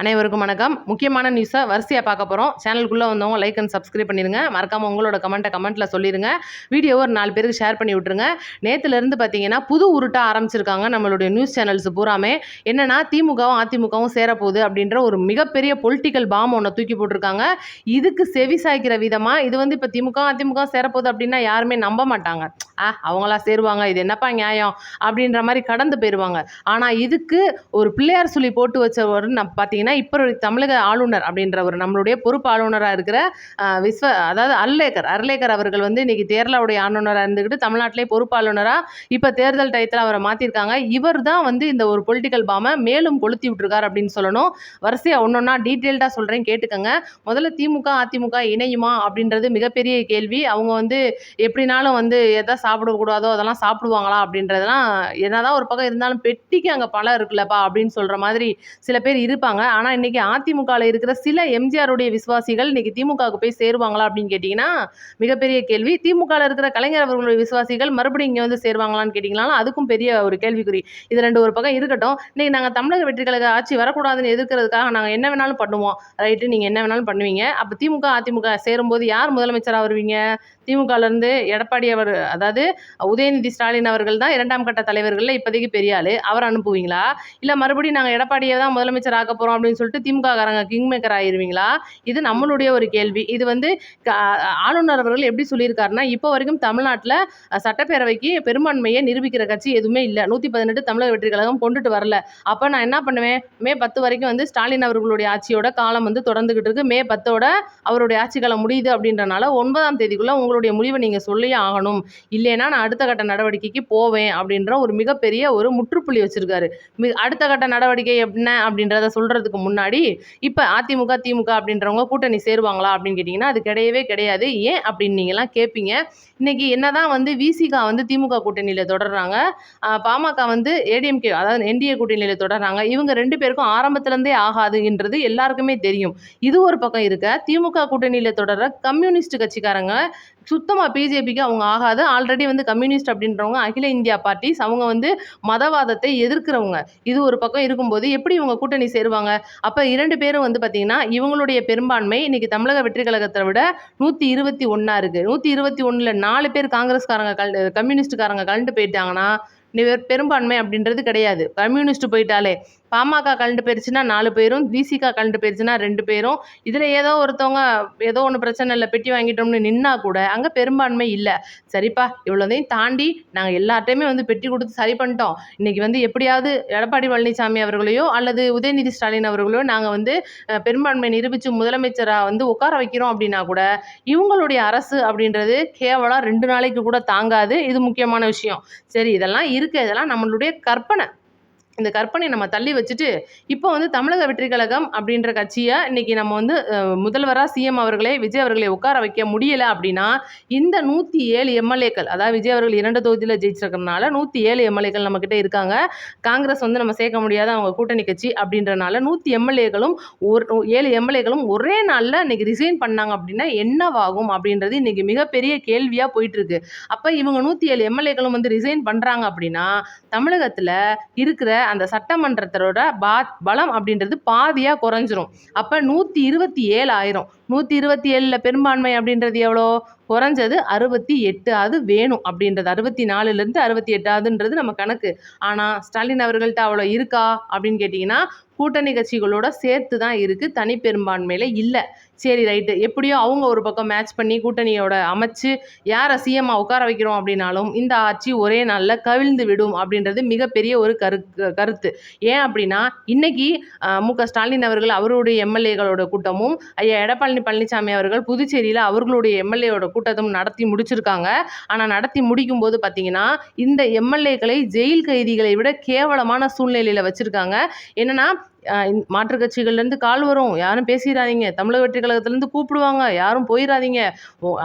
அனைவருக்கும் வணக்கம். முக்கியமான நியூஸை வரிசையாக பார்க்க போகிறோம். சேனலுக்குள்ளே வந்தவங்க லைக் அண்ட் சப்ஸ்கிரைப் பண்ணிடுங்க. மறக்காமல் உங்களோட கமெண்ட்டில் சொல்லிடுங்க. வீடியோவை ஒரு 4 பேருக்கு ஷேர் பண்ணி விட்டுருங்க. நேற்றுலேருந்து பார்த்தீங்கன்னா புது உருட்டாக ஆரம்பிச்சிருக்காங்க நம்மளுடைய நியூஸ் சேனல்ஸ் பூராமே. என்னென்னா திமுகவும் அதிமுகவும் சேரப்போகுது அப்படின்ற ஒரு மிகப்பெரிய பொலிட்டிக்கல் பாம் ஒன்று தூக்கி போட்டிருக்காங்க. இதுக்கு செவி சாய்க்கிற விதமாக இது இப்போ திமுக அதிமுக சேரப்போகுது அப்படின்னா யாருமே நம்ப மாட்டாங்க. அவங்களா சேருவாங்க, இது என்னப்பா நியாயம் அப்படின்ற மாதிரி கடந்து போயிடுவாங்க. ஆனால் இதுக்கு ஒரு பிள்ளையார் சொல்லி போட்டு வச்சவர் பார்த்தீங்கன்னா இப்போ தமிழக ஆளுநர் அப்படின்றவர் நம்மளுடைய பொறுப்பு ஆளுநராக இருக்கிற அதாவது அர்லேக்கர் அவர்கள் இன்னைக்கு கேரளாவுடைய ஆளுநராக இருந்துக்கிட்டு தமிழ்நாட்டிலே பொறுப்பு ஆளுநராக இப்போ தேர்தல் டயத்தில் அவரை மாற்றிருக்காங்க. இவர் தான் இந்த ஒரு பொலிட்டிக்கல் பாமை மேலும் கொளுத்தி விட்டுருக்கார் அப்படின்னு சொல்லணும். வரிசையாக ஒன்றொன்னா டீட்டெயில்டாக சொல்கிறேன், கேட்டுக்கங்க. முதல்ல திமுக அதிமுக இணையுமா அப்படின்றது மிகப்பெரிய கேள்வி. அவங்க எப்படினாலும் எதை சாப்பிடக்கூடாதோ அதெல்லாம் சாப்பிடுவாங்களா அப்படின்றதெல்லாம் என்னதான் ஒரு பக்கம் இருந்தாலும் பெட்டிக்கு அங்கே பலம் இருக்குல்லப்பா அப்படின்னு சொல்கிற மாதிரி சில பேர் இருப்பாங்க. ஆனால் இன்னைக்கு அதிமுகவில் இருக்கிற சில எம்ஜிஆருடைய விசுவாசிகள் இன்னைக்கு திமுகவுக்கு போய் சேருவாங்களா அப்படின்னு கேட்டிங்கன்னா மிகப்பெரிய கேள்வி. திமுகவில் இருக்கிற கலைஞர் அவர்களுடைய விசுவாசிகள் மறுபடியும் இங்கே சேருவாங்களான்னு கேட்டிங்கனாலும் அதுக்கும் பெரிய ஒரு கேள்விக்குறி. இது ரெண்டு ஒரு பக்கம் இருக்கட்டும். இன்னைக்கு நாங்கள் தமிழக வெற்றி கழக ஆட்சி வரக்கூடாதுன்னு எதிர்க்கிறதுக்காக நாங்கள் என்ன வேணாலும் பண்ணுவோம். ரைட்டு, நீங்கள் என்ன வேணாலும் பண்ணுவீங்க. அப்போ திமுக அதிமுக சேரும்போது யார் முதலமைச்சராக வருவீங்க? திமுகலேருந்து எடப்பாடி அவர், அதாவது உதயநிதி ஸ்டாலின் அவர்கள் தான் 2ஆம் கட்ட தலைவர்களில் இப்போதைக்கு பெரிய ஆள். அவர் அனுப்புவீங்களா? இல்லை மறுபடியும் நாங்கள் எடப்பாடியை தான் முதலமைச்சர் ஆக்க போகிறோம் அப்படின்னு சொல்லிட்டு திமுக காரங்க கிங் மேக்கர் ஆயிருவீங்களா? இது நம்மளுடைய ஒரு கேள்வி. இது ஆளுநர் அவர்கள் எப்படி சொல்லியிருக்காருன்னா, இப்போ வரைக்கும் தமிழ்நாட்டில் சட்டப்பேரவைக்கு பெரும்பான்மையை நிரூபிக்கிற கட்சி எதுவுமே இல்லை. 118 தமிழக வெற்றி கழகம் கொண்டுட்டு வரல. அப்போ நான் என்ன பண்ணுவேன்? மே 10 வரைக்கும் ஸ்டாலின் அவர்களுடைய ஆட்சியோட காலம் தொடர்ந்துகிட்டு இருக்கு. மே 10ஓட அவருடைய ஆட்சி காலம் முடியுது அப்படின்றனால 9ஆம் தேதிக்குள்ள உங்களுடைய முடிவை நீங்கள் சொல்லியே ஆகணும். இல்லைன்னா நான் அடுத்த கட்ட நடவடிக்கைக்கு போவேன் அப்படின்ற ஒரு மிகப்பெரிய ஒரு முற்றுப்புள்ளி வச்சிருக்காரு. அடுத்த கட்ட நடவடிக்கை என்ன அப்படின்றத சொல்றதுக்கு முன்னாடி இப்போ அதிமுக திமுக அப்படின்றவங்க கூட்டணி சேருவாங்களா அப்படின்னு கேட்டிங்கன்னா அது கிடையவே கிடையாது. ஏன் அப்படின்னு நீங்கள்லாம் கேட்பீங்க. இன்னைக்கு என்னதான் விசிக திமுக கூட்டணியில் தொடர்றாங்க, பாமக ஏடிஎம்கே அதாவது என்டிஏ கூட்டணியில் தொடர்றாங்க. இவங்க 2 பேருக்கும் ஆரம்பத்துலேருந்தே ஆகாதுன்றது எல்லாருக்குமே தெரியும். இது ஒரு பக்கம் இருக்க, திமுக கூட்டணியில் தொடர்ற கம்யூனிஸ்ட் கட்சிக்காரங்க சுத்தமாக பிஜேபிக்கு அவங்க ஆகாது. ஆல்ரெடி கம்யூனிஸ்ட் அப்படின்றவங்க அகில இந்தியா பார்ட்டிஸ், அவங்க மதவாதத்தை எதிர்க்கிறவங்க. இது ஒரு பக்கம் இருக்கும்போது எப்படி இவங்க கூட்டணி சேருவாங்க? அப்போ 2 பேரும் பார்த்தீங்கன்னா இவங்களுடைய பெரும்பான்மை இன்னைக்கு தமிழக வெற்றி கழகத்தை விட 121 இருக்கு. 121ல் 4 பேர் காங்கிரஸ்காரங்க கம்யூனிஸ்டுக்காரங்க கலந்து போயிட்டாங்கன்னா பெரும்பான்மை அப்படின்றது கிடையாது. கம்யூனிஸ்ட் போயிட்டாலே பாமக கலந்து போயிருச்சுன்னா 4 பேரும், விசிக கலந்து போயிருச்சுன்னா 2 பேரும். இதில் ஏதோ ஒருத்தவங்க ஏதோ ஒன்று பிரச்சனை இல்லை பெட்டி வாங்கிட்டோம்னு நின்னா கூட அங்கே பெரும்பான்மை இல்லை. சரிப்பா, இவ்வளோதையும் தாண்டி நாங்கள் எல்லார்ட்டையுமே பெட்டி கொடுத்து சரி பண்ணிட்டோம். இன்னைக்கு எப்படியாவது எடப்பாடி பழனிசாமி அவர்களையோ அல்லது உதயநிதி ஸ்டாலின் அவர்களையோ நாங்கள் பெரும்பான்மை நிரூபித்து முதலமைச்சராக உட்கார வைக்கிறோம் அப்படின்னா கூட இவங்களுடைய அரசு அப்படின்றது கேவலம் 2 நாளைக்கு கூட தாங்காது. இது முக்கியமான விஷயம். சரி, இதெல்லாம் இதெல்லாம் நம்மளுடைய கற்பனை. இந்த கற்பனை நம்ம தள்ளி வச்சுட்டு இப்போ தமிழக வெற்றி கழகம் அப்படின்ற கட்சியை இன்னைக்கு நம்ம முதல்வராக சிஎம் அவர்களே விஜய் அவர்களை உட்கார வைக்க முடியலை அப்படின்னா இந்த 107 எம்எல்ஏக்கள், அதாவது விஜய் அவர்கள் 2 தொகுதியில் ஜெயிச்சிருக்கிறதுனால 107 எம்எல்ஏக்கள் நம்மக்கிட்ட இருக்காங்க. காங்கிரஸ் நம்ம சேர்க்க முடியாத அவங்க கூட்டணி கட்சி அப்படின்றனால 7 எம்எல்ஏக்களும் ஒரே நாளில் இன்னைக்கு ரிசைன் பண்ணாங்க அப்படின்னா என்னவாகும் அப்படின்றது இன்னைக்கு மிகப்பெரிய கேள்வியாக போயிட்டு இருக்கு. அப்போ இவங்க 107 எம்எல்ஏக்களும் ரிசைன் பண்ணுறாங்க அப்படின்னா தமிழகத்தில் இருக்கிற அந்த சட்டமன்றத்தோட பலம் அப்படின்றது பாதியாக குறைஞ்சிரும். அப்போ 127 ஆயிரும். 127ல் பெரும்பான்மை அப்படின்றது எவ்வளோ? குறைஞ்சது 68 வேணும் அப்படின்றது. 64லேருந்து 68 நம்ம கணக்கு. ஆனால் ஸ்டாலின் அவர்கள்ட்ட அவ்வளோ இருக்கா அப்படின்னு கேட்டிங்கன்னா கூட்டணி கட்சிகளோட சேர்த்து தான் இருக்குது, தனி பெரும்பான்மையில் இல்லை. சரி, ரைட்டு, எப்படியோ அவங்க ஒரு பக்கம் மேட்ச் பண்ணி கூட்டணியோட அமைச்சு யாரை சிஎம்மாக உட்கார வைக்கிறோம் அப்படின்னாலும் இந்த ஆட்சி ஒரே நாளில் கவிழ்ந்து விடும் அப்படின்றது மிகப்பெரிய ஒரு கருத்து. ஏன் அப்படின்னா இன்னைக்கு மு.க. ஸ்டாலின் அவர்கள் அவருடைய எம்எல்ஏகளோட கூட்டமும், ஐயா எடப்பாடி பழனிசாமி அவர்கள் புதுச்சேரியில் அவர்களுடைய எம்எல்ஏவோட கூட்டத்தும் நடத்தி முடிச்சிருக்காங்க. ஆனால் நடத்தி முடிக்கும் போது பார்த்தீங்கன்னா இந்த எம்எல்ஏக்களை ஜெயில் கைதிகளை விட கேவலமான சூழ்நிலையில் வச்சுருக்காங்க. என்னன்னா மாற்றுக் கட்சிகள்லேருந்து கால் வரும், யாரும் பேசிடாதீங்க, தமிழக வெற்றி கழகத்துலேருந்து கூப்பிடுவாங்க, யாரும் போயிடாதீங்க.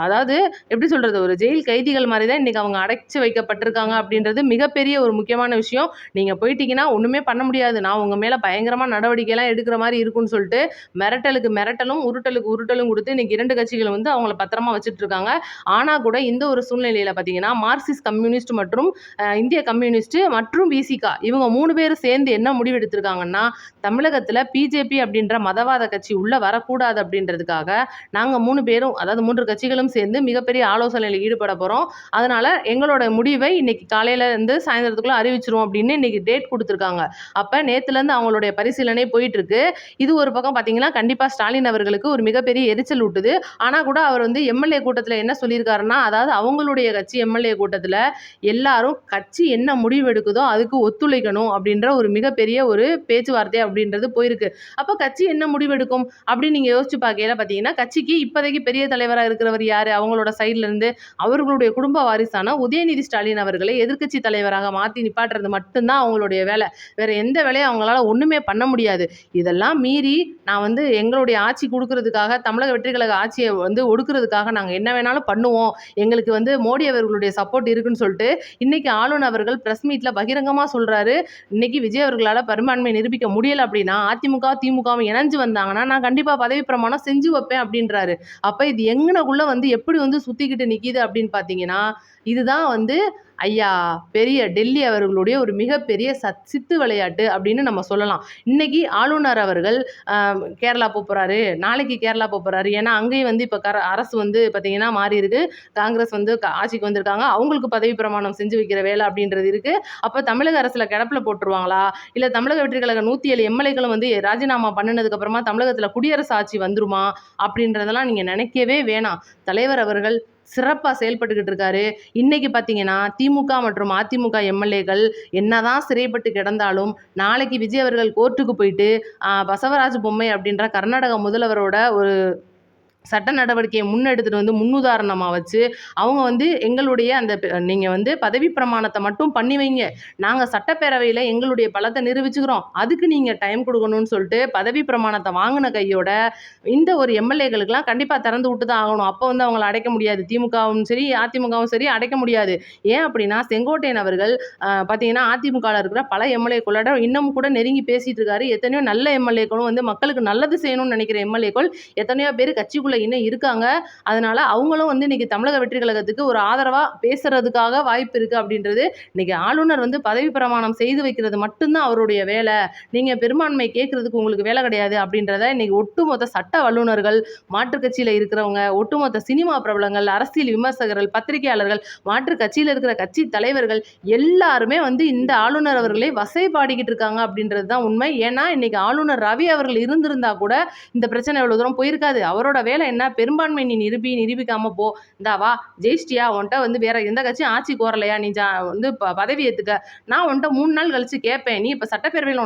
அதாவது எப்படி சொல்கிறது, ஒரு ஜெயில் கைதிகள் மாதிரி தான் இன்றைக்கி அவங்க அடைச்சி வைக்கப்பட்டிருக்காங்க அப்படின்றது மிகப்பெரிய ஒரு முக்கியமான விஷயம். நீங்கள் போயிட்டீங்கன்னா ஒன்றுமே பண்ண முடியாது, நான் உங்கள் மேலே பயங்கரமாக நடவடிக்கைலாம் எடுக்கிற மாதிரி இருக்குன்னு சொல்லிட்டு மிரட்டலுக்கு மிரட்டலும் உருட்டலுக்கு உருட்டலும் கொடுத்து இன்றைக்கி 2 கட்சிகள் அவங்கள பத்திரமா வச்சுட்டு இருக்காங்க. ஆனால் கூட இந்த ஒரு சூழ்நிலையில் பார்த்தீங்கன்னா மார்க்சிஸ்ட் கம்யூனிஸ்ட் மற்றும் இந்திய கம்யூனிஸ்ட் மற்றும் விசிகா இவங்க 3 பேரும் சேர்ந்து என்ன முடிவு எடுத்திருக்காங்கன்னா தமிழகத்தில் பிஜேபி அப்படின்ற மதவாத கட்சி உள்ளே வரக்கூடாது அப்படின்றதுக்காக நாங்கள் 3 பேரும், அதாவது 3 கட்சிகளும் சேர்ந்து மிகப்பெரிய ஆலோசனையில் ஈடுபட போகிறோம். அதனால் எங்களோட முடிவை இன்னைக்கு காலையிலேருந்து சாயந்தரத்துக்குள்ளே அறிவிச்சிருவோம் அப்படின்னு இன்னைக்கு டேட் கொடுத்துருக்காங்க. அப்போ நேற்றுலேருந்து அவங்களுடைய பரிசீலனை போயிட்டுருக்கு. இது ஒரு பக்கம் பார்த்தீங்கன்னா கண்டிப்பாக ஸ்டாலின் அவர்களுக்கு ஒரு மிகப்பெரிய எரிச்சல் ஊட்டுது. ஆனால் கூட அவர் வந்து எம்எல்ஏ கூட்டத்தில் என்ன சொல்லியிருக்காருன்னா, அதாவது அவங்களுடைய கட்சி எம்எல்ஏ கூட்டத்தில் எல்லாரும் கட்சி என்ன முடிவு எடுக்குதோ அதுக்கு ஒத்துழைக்கணும் அப்படின்ற ஒரு மிகப்பெரிய ஒரு பேச்சுவார்த்தை அப்படின்றது போயிருக்கு. அப்போ கட்சி என்ன முடிவெடுக்கும் அப்படின்னு நீங்கள் யோசிச்சு பார்க்கையில பார்த்தீங்கன்னா, கட்சிக்கு இப்போதைக்கு பெரிய தலைவராக இருக்கிறவர் யார்? அவங்களோட சைட்ல இருந்து அவர்களுடைய குடும்ப வாரிசான உதயநிதி ஸ்டாலின் அவர்களை எதிர்க்கட்சி தலைவராக மாற்றி நிப்பாட்டுறது மட்டும்தான் அவங்களுடைய வேலை. வேற எந்த வேலையும் அவங்களால ஒன்றுமே பண்ண முடியாது. இதெல்லாம் மீறி நான் வந்து எங்களுடைய ஆட்சி கொடுக்கறதுக்காக, தமிழக வெற்றி கழக ஆட்சியை வந்து ஒடுக்குறதுக்காக நாங்கள் என்ன வேணாலும் பண்ணுவோம், எங்களுக்கு வந்து மோடி அவர்களுடைய சப்போர்ட் இருக்குன்னு சொல்லிட்டு இன்னைக்கு ஆளுநர் அவர்கள் பிரஸ் மீட்ல பகிரங்கமாக சொல்றாரு. இன்னைக்கு விஜய் அவர்களால் பெரும்பான்மை நிரூபிக்க முடியல அப்படின்னா அதிமுக திமுகவும் இணைஞ்சு வந்தாங்கன்னா நான் கண்டிப்பாக பதவி பிரமாணம் செஞ்சு வைப்பேன் அப்படின்றாரு. அப்போ இது எங்கனக்குள்ள வந்து எப்படி வந்து சுத்திக்கிட்டு நிற்கிது அப்படின்னு பார்த்தீங்கன்னா, இதுதான் வந்து ஐயா பெரிய டெல்லி அவர்களுடைய ஒரு மிகப்பெரிய சித்து விளையாட்டு அப்படின்னு நம்ம சொல்லலாம். இன்னைக்கு ஆளுநர் அவர்கள் கேரளா போகிறாரு, நாளைக்கு கேரளா போகிறாரு. ஏன்னா அங்கேயும் வந்து இப்போ அரசு வந்து பார்த்தீங்கன்னா மாறி இருக்கு. காங்கிரஸ் வந்து ஆட்சிக்கு வந்திருக்காங்க. அவங்களுக்கு பதவி பிரமாணம் செஞ்சு வைக்கிற வேலை அப்படின்றது இருக்கு. அப்போ தமிழக அரசில் கிடப்பில் போட்டுருவாங்களா, இல்லை தமிழக வெற்றி கழக 107 எம்எல்ஏக்களும் வந்து ராஜினாமா பண்ணினதுக்கு அப்புறமா தமிழகத்தில் குடியரசு ஆட்சி வந்துருமா அப்படின்றதெல்லாம் நீங்கள் நினைக்கவே வேணாம். தலைவர் அவர்கள் சிறப்பாக செயல்பட்டுக்கிட்டு இருக்காரு. இன்னைக்கு பார்த்தீங்கன்னா திமுக மற்றும் அதிமுக எம்எல்ஏக்கள் என்னதான் சிறைப்பட்டு கிடந்தாலும் நாளைக்கு விஜய் அவர்கள் கோர்ட்டுக்கு போயிட்டு பசவராஜ் பொம்மை அப்படின்ற கர்நாடக முதல்வரோட ஒரு சட்ட நடவடிக்கையை முன்னெடுத்துட்டு வந்து முன்னுதாரணமாக வச்சு அவங்க வந்து எங்களுடைய அந்த நீங்கள் வந்து பதவி பிரமாணத்தை மட்டும் பண்ணி வைங்க, நாங்கள் சட்டப்பேரவையில் எங்களுடைய பலத்தை நிரூபிச்சுக்கிறோம், அதுக்கு நீங்கள் டைம் கொடுக்கணும்னு சொல்லிட்டு பதவி பிரமாணத்தை வாங்கின கையோட இந்த ஒரு எம்எல்ஏக்களுக்கெல்லாம் கண்டிப்பாக திறந்து விட்டு தான் ஆகணும். அப்போ வந்து அவங்கள அடைக்க முடியாது. திமுகவும் சரி அதிமுகவும் சரி அடைக்க முடியாது. ஏன் அப்படின்னா செங்கோட்டையன் அவர்கள் பார்த்தீங்கன்னா அதிமுகவில் இருக்கிற பல எம்எல்ஏக்களோட இன்னமும் கூட நெருங்கி பேசிட்டு இருக்காரு. எத்தனையோ நல்ல எம்எல்ஏக்களும் வந்து மக்களுக்கு நல்லது செய்யணும்னு நினைக்கிற எம்எல்ஏக்கள் எத்தனையோ பேர் கட்சிக்குள்ள இன்னும் இருக்காங்க. அதனால அவங்களும் வந்து இன்னைக்கு தமிழக வெற்றி கழகத்துக்கு ஒரு ஆதரவா பேசுறதுக்காக வாய்ப்பு இருக்கு அப்படின்றது. இன்னைக்கு ஆளுநர் வந்து பதவி பிரமாணம் செய்து வைக்கிறது மட்டும்தான் அவருடைய வேலை, நீங்க பெரும்பான்மை கேட்கறதுக்கு உங்களுக்கு வேலை கிடையாது அப்படின்றத இன்னைக்கு ஒட்டுமொத்த சட்ட வல்லுநர்கள், மாற்றுக் கட்சியில இருக்கிறவங்க, ஒட்டுமொத்த சினிமா பிரபலங்கள், அரசியல் விமர்சகர்கள், பத்திரிகையாளர்கள், மாற்று கட்சியில இருக்கிற கட்சி தலைவர்கள் எல்லாருமே வந்து இந்த ஆளுநர் அவர்களை வசைபாடிக்கிட்டு இருக்காங்க அப்படின்றது தான் உண்மை. ஏன்னா இன்னைக்கு ஆளுநர் ரவி அவர்கள் இருந்திருந்தா கூட இந்த பிரச்சனை எவ்வளவு தூரம் போயிருக்காது. அவரோட வேலை என்ன, பெரும்பான்மை நீ நிரூபிக்காம போ, இந்தா வா ஜெயிச்சிட்டியா, உன்ட்ட வந்து வேற எந்த கட்சியும் ஆட்சி கோரலையா, நீ வந்து பதவி ஏத்துக்க, நான் உன்ட்ட 3 நாள் கழிச்சு கேட்பேன், நீ இப்போ சட்டப்பேரவையில்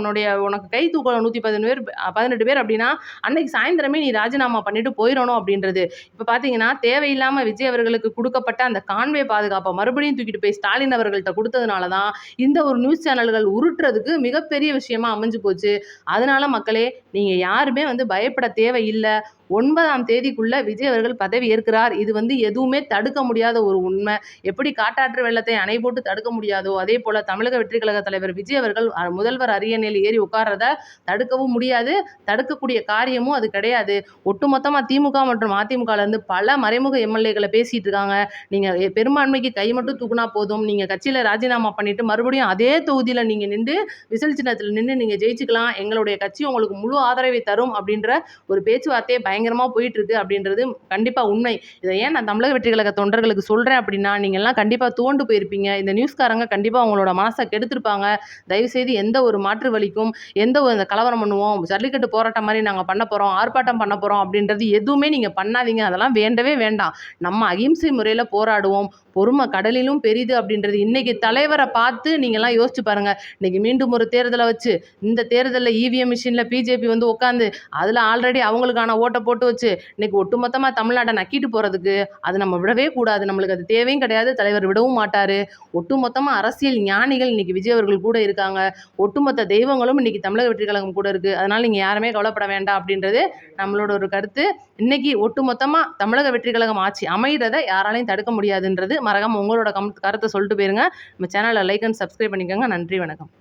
உனக்கு கை தூக்கல 118 பேர் அப்படின்னா அன்னைக்கு சாயந்தரமே நீ ராஜினாமா பண்ணிட்டு போயிடணும் அப்படின்றது. இப்போ பார்த்தீங்கன்னா தேவையில்லாம விஜய் அவர்களுக்கு கொடுக்கப்பட்ட அந்த கான்வே பாதுகாப்பை மறுபடியும் தூக்கிட்டு போய் ஸ்டாலின் அவர்கள்ட்ட கொடுத்ததுனால தான் இந்த ஒரு நியூஸ் சேனல்கள் உருட்டுறதுக்கு மிகப்பெரிய விஷயமா அமைஞ்சு போச்சு. அதனால மக்களே, நீங்க யாருமே வந்து பயப்பட தேவையில்லை. 9ஆம் தேதிக்குள்ள விஜய் அவர்கள் பதவி ஏற்கிறார். இது வந்து எதுவுமே தடுக்க முடியாத ஒரு உண்மை. எப்படி காட்டாற்று வெள்ளத்தை அணை போட்டு தடுக்க முடியாதோ அதே போல தமிழக வெற்றி கழக தலைவர் விஜய் அவர்கள் முதல்வர் அரியணையில் ஏறி உட்கார்றத தடுக்கவும் முடியாது, தடுக்கக்கூடிய காரியமும் அது கிடையாது. ஒட்டுமொத்தமாக திமுக மற்றும் அதிமுகல இருந்து பல மறைமுக எம்எல்ஏக்களை பேசிட்டு இருக்காங்க. நீங்க பெரும்பான்மைக்கு கை மட்டும் தூக்குனா போதும், நீங்க கட்சியில ராஜினாமா பண்ணிட்டு மறுபடியும் அதே தொகுதியில நீங்க நின்று விசில் சின்னத்தில் நின்று நீங்க ஜெயிச்சுக்கலாம், எங்களுடைய கட்சி உங்களுக்கு முழு ஆதரவை தரும் அப்படின்ற ஒரு பேச்சுவார்த்தையை பயங்கரமாக போயிட்டு இருக்கு அப்படின்றது கண்டிப்பாக உண்மை. இதை ஏன் நான் தமிழக வெற்றி கழக தொண்டர்களுக்கு சொல்கிறேன் அப்படின்னா, நீங்கள்லாம் கண்டிப்பாக துவண்டு போயிருப்பீங்க. இந்த நியூஸ்காரங்க கண்டிப்பாக அவங்களோட மனசை கெடுத்திருப்பாங்க. தயவுசெய்து எந்த ஒரு மாற்று வழிக்கும், எந்த ஒரு கலவரம் பண்ணுவோம், ஜல்லிக்கட்டு போராட்டம் மாதிரி நாங்கள் பண்ண போகிறோம், ஆர்ப்பாட்டம் பண்ண போகிறோம் அப்படின்றது எதுவுமே நீங்கள் பண்ணாதீங்க. அதெல்லாம் வேண்டவே வேண்டாம். நம்ம அகிம்சை முறையில் போராடுவோம். பொறுமை கடலிலும் பெரிது அப்படின்றது இன்னைக்கு தலைவரை பார்த்து நீங்கள்லாம் யோசிச்சு பாருங்க. இன்னைக்கு மீண்டும் ஒரு தேர்தலை வச்சு இந்த தேர்தலில் இவிஎம் மிஷினில் பிஜேபி வந்து உட்காந்து அதில் ஆல்ரெடி அவங்களுக்கான ஓட்டை போட்டு வச்சு இன்னைக்கு ஒட்டுமொத்தமாக தமிழ்நாட்டை நக்கிட்டு போகிறதுக்கு அது நம்ம விடவே கூடாது. நம்மளுக்கு அது தேவையும் கிடையாது, தலைவர் விடவும் மாட்டார். ஒட்டுமொத்தமாக அரசியல் ஞானிகள் இன்னைக்கு விஜய் அவர்கள் கூட இருக்காங்க. ஒட்டுமொத்த தெய்வங்களும் இன்னைக்கு தமிழக வெற்றி கழகம் கூட இருக்குது. அதனால் நீங்கள் யாருமே கவலைப்பட வேண்டாம் அப்படின்றது நம்மளோட ஒரு கருத்து. இன்னைக்கு ஒட்டுமொத்தமாக தமிழக வெற்றி கழகம் ஆட்சி அமைகிறத யாராலையும் தடுக்க முடியாதுன்றது. மறக்காம உங்களோட கருத்தை சொல்லிட்டு போயிருங்க. நம்ம சேனலை லைக் அண்ட் சப்ஸ்கிரைப் பண்ணிக்கோங்க. நன்றி, வணக்கம்.